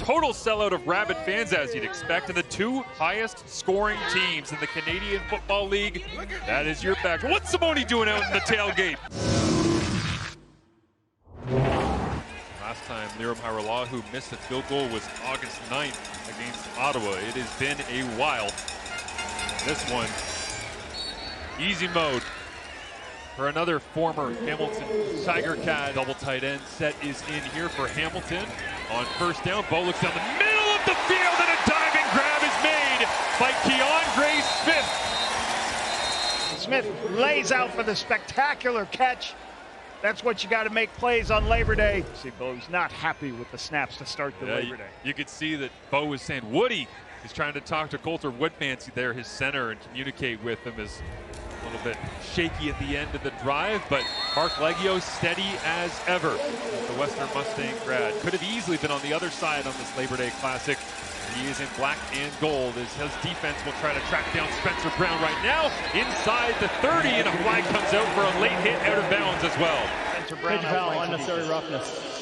total sellout of rabid fans, as you'd expect, and the two highest scoring teams in the Canadian Football League. That is your back. What's Simone doing out in the tailgate? Last time Lirim Hajrullahu missed a field goal was August 9th against Ottawa. It has been a while. This one, easy mode for another former Hamilton Tiger Cat. Double tight end set is in here for Hamilton on first down. Bo looks down the middle of the field and a diving grab is made by Kiondré Smith. Smith lays out for the spectacular catch. That's what you got to make plays on Labor Day. See, Bo's not happy with the snaps to start the Labor Day. You could see that Bo was saying, Woody is trying to talk to Coulter Woodfancy there, his center, and communicate with him. Is a little bit shaky at the end of the drive, but Mark Leggio steady as ever. The Western Mustang grad could have easily been on the other side on this Labor Day Classic. He is in black and gold as his defense will try to track down Spencer Brown right now inside the 30, and a flag comes out for a late hit out of bounds as well. Spencer Brown, foul, unnecessary roughness.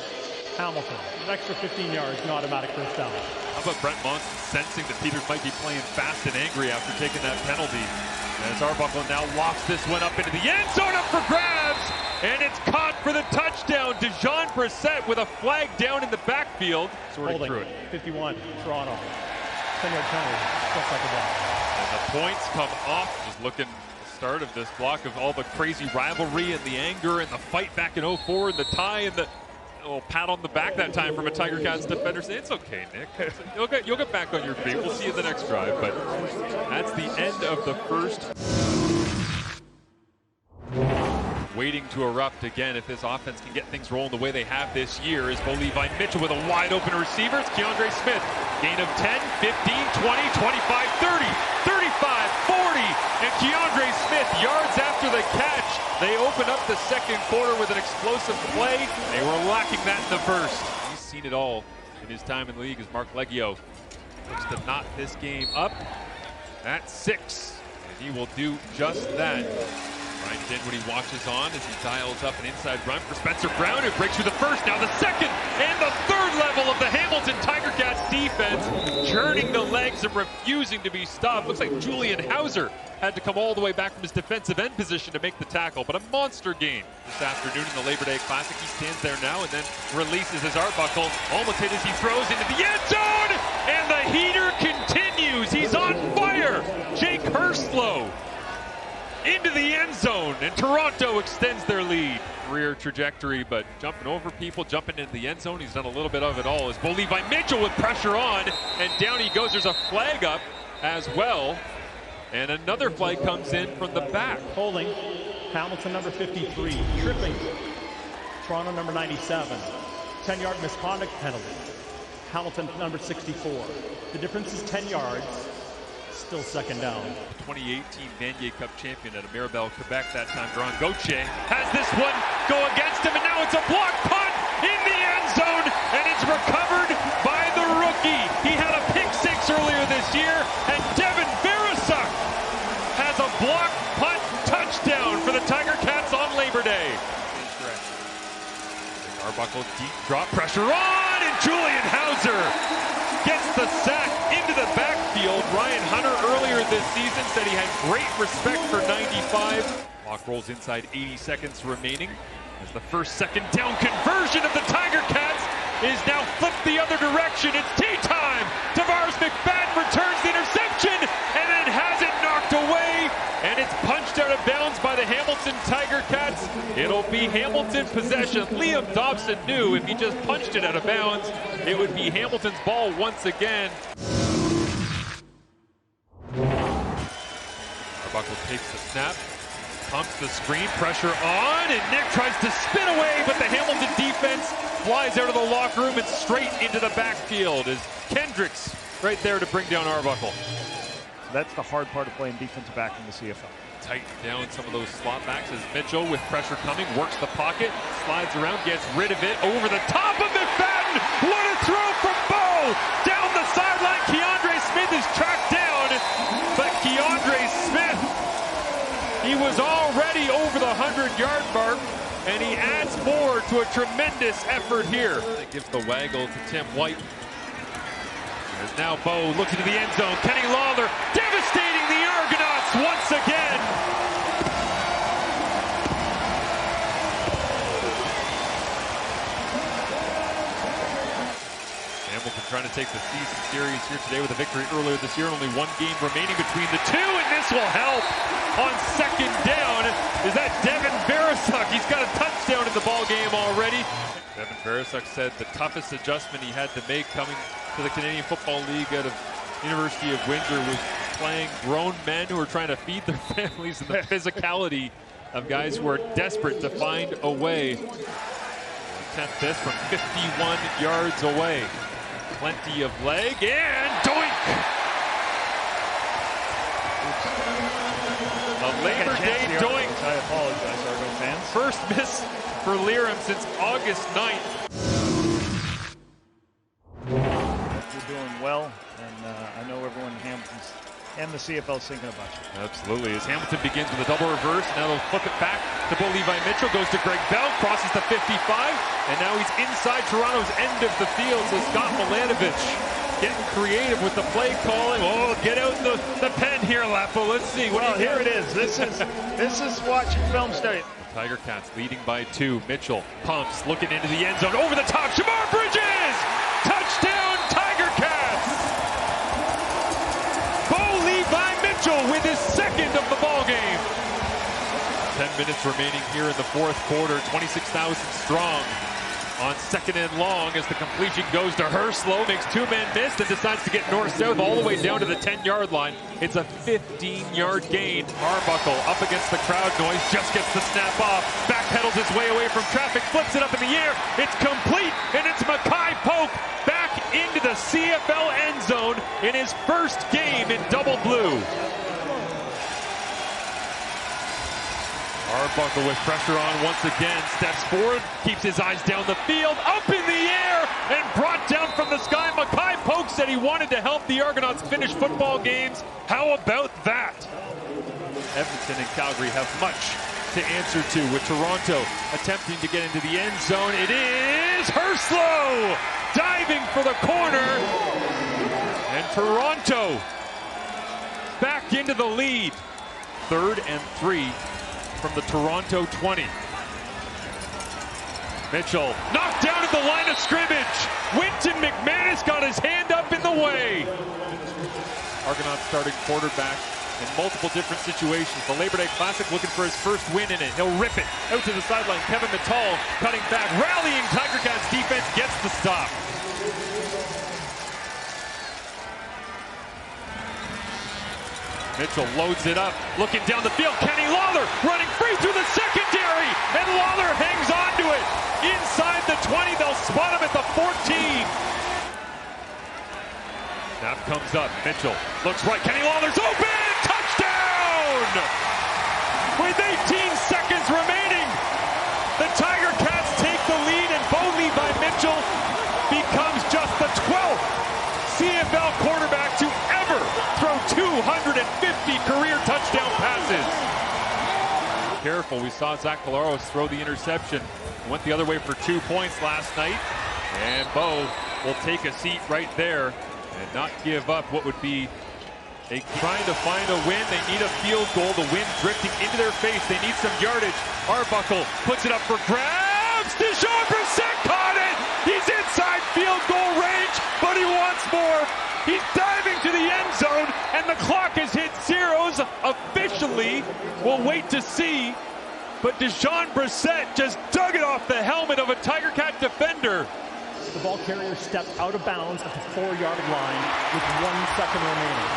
Hamilton, an extra 15 yards, an automatic first down. How about Brent Monson sensing that Peters might be playing fast and angry after taking that penalty? As Arbuckle now lofts this one up into the end zone, up for grabs, and it's caught for the touchdown. Dejon Brissett with a flag down in the backfield. Sorting through it. 51, Toronto. 10-yard penalty, just like a ball. And the points come off. Just looking at the start of this block of all the crazy rivalry and the anger and the fight back in 04 and the tie and the little pat on the back that time from a Tiger Cats defender saying, it's okay, Nick. You'll get back on your feet. We'll see you the next drive. But that's the end of the first. Waiting to erupt again if this offense can get things rolling the way they have this year is Bo Levi Mitchell with a wide open receiver. It's Kiondré Smith. Gain of 10, 15, 20, 25, 30, 35, 40. And Kiondré Smith yards after the catch. They open up the second quarter with an explosive play. They were lacking that in the first. He's seen it all in his time in the league as Mark Leggio looks to knot this game up at 6. And he will do just that. Ryan Dinwiddie watches on as he dials up an inside run for Spencer Brown, who breaks through the first, now the second, and the third level of the Hamilton Tiger Cats defense, churning the legs and refusing to be stopped. Looks like Julian Hauser had to come all the way back from his defensive end position to make the tackle, but a monster game this afternoon in the Labor Day Classic. He stands there now and then releases his Arbuckle. Almost hit as he throws into the end zone, and the heater continues. He's on fire. Jake Hurstlow into the end zone, and Toronto extends their lead. Career trajectory, but jumping over people, jumping into the end zone, he's done a little bit of it all. As Bo Levi Mitchell with pressure on, and down he goes. There's a flag up as well, and another flag comes in from the back. Holding, Hamilton number 53, tripping, Toronto number 97, 10-yard misconduct penalty. Hamilton number 64. The difference is 10 yards. Still second down. 2018 Vanier Cup champion at Mirabel, Quebec that time. Grand Gauthier has this one go against him, and now it's a block punt in the end zone, and it's recovered by the rookie. He had a pick 6 earlier this year, and Devin Verasuk has a block punt touchdown for the Tiger Cats on Labor Day. Arbuckle deep drop pressure on, and Julian Hauser gets the sack into the backfield. Ryan Hunter earlier this season said he had great respect for 95. Clock rolls inside 80 seconds remaining as the first second down conversion of the Tiger Cats is now flipped the other direction. It's tea time. Tavares McFadden returns the interception and then has it knocked away, and it's punched out of bounds by the Hamilton Tiger Cats. It'll be Hamilton possession. Liam Dobson knew if he just punched it out of bounds, it would be Hamilton's ball once again. Arbuckle takes the snap, pumps the screen, pressure on, and Nick tries to spin away, but the Hamilton defense flies out of the locker room and straight into the backfield as Kendricks right there to bring down Arbuckle. That's the hard part of playing defensive back in the CFL. Tighten down some of those slot backs as Mitchell, with pressure coming, works the pocket, slides around, gets rid of it, over the top of McFadden. What a throw from Bo! Down the sideline, Kiondré Smith is tracked down, but Kiondré Smith, he was already over the 100-yard mark, and he adds more to a tremendous effort here. It gives the waggle to Tim White. There's now Bo looking to the end zone. Kenny Lawler devastating the Argonauts once again. Hamilton trying to take the season series here today with a victory earlier this year. Only one game remaining between the two, and this will help on second down. Is that Devin Verasuk? He's got a touchdown in the ball game already. Devin Verasuk said the toughest adjustment he had to make coming to the Canadian Football League out of University of Windsor was playing grown men who are trying to feed their families, and the physicality of guys who are desperate to find a way. Attempt this from 51 yards away. Plenty of leg, and doink! A Labor Day doink. I apologize, Argo fans. First miss for Lirim since August 9th. You're doing well, and I know everyone in Hamilton's and the CFL is thinking about you. Absolutely. As Hamilton begins with a double reverse, now they'll flip it back to Bo Levi Mitchell, goes to Greg Bell, crosses the 55, and now he's inside Toronto's end of the field. So Scott Milanovich getting creative with the play calling. Oh, get out the pen here, Lapo. Let's see. Well, here it is. This is watching film study. The Tiger Cats leading by 2. Mitchell pumps, looking into the end zone, over the top. Shamar Bridges! Touchdown, Tiger Cats! With his second of the ball game. 10 minutes remaining here in the fourth quarter. 26,000 strong on second and long as the completion goes to Hajrullahu, makes 2 men miss, and decides to get north-south all the way down to the 10-yard line. It's a 15-yard gain. Arbuckle up against the crowd noise, just gets the snap off, backpedals his way away from traffic, flips it up in the air. It's complete, and it's Mackay Polk back into the CFL end zone in his first game in double blue. Arbuckle with pressure on once again, steps forward, keeps his eyes down the field, up in the air, and brought down from the sky. Mackay Polk said he wanted to help the Argonauts finish football games. How about that? Edmonton and Calgary have much to answer to, with Toronto attempting to get into the end zone. It is Hajrullahu diving for the corner, and Toronto back into the lead. 3rd and 3 from the Toronto 20. Mitchell knocked down at the line of scrimmage. Winton McManus got his hand up in the way. Argonauts starting quarterback in multiple different situations. The Labor Day Classic looking for his first win in it. He'll rip it out to the sideline. Kevin Mittal cutting back, rallying Tiger Cats defense, gets the stop. Mitchell loads it up, looking down the field. Kenny Lawler running free through the secondary, and Lawler hangs on to it. Inside the 20, they'll spot him at the 14. Snap comes up, Mitchell looks right, Kenny Lawler's open! Touchdown! With 18 seconds remaining, the Tiger Cats take the lead, and Bo Levi Mitchell becomes just the 12th CFL quarterback to ever throw 250 career touchdown passes. Careful, we saw Zach Collaros throw the interception. Went the other way for 2 points last night. And Bo will take a seat right there and not give up what would be trying to find a win. They need a field goal. The wind drifting into their face. They need some yardage. Arbuckle puts it up for grabs. Dejon Brissett caught it. He's inside field goal range, but he wants more. He's diving to the end zone, and the clock has hit zeros officially. We'll wait to see. But Dejon Brissett just dug it off the helmet of a Tiger Cat defender. The ball carrier stepped out of bounds at the 4-yard line with 1 second remaining.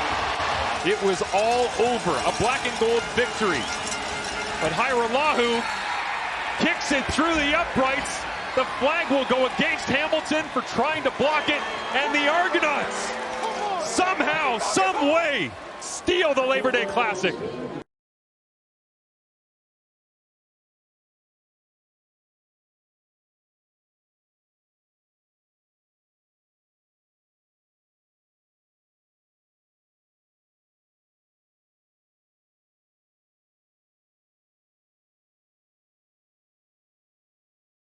It was all over. A black and gold victory. But Hajrullahu kicks it through the uprights. The flag will go against Hamilton for trying to block it. And the Argonauts somehow, some way, steal the Labor Day Classic.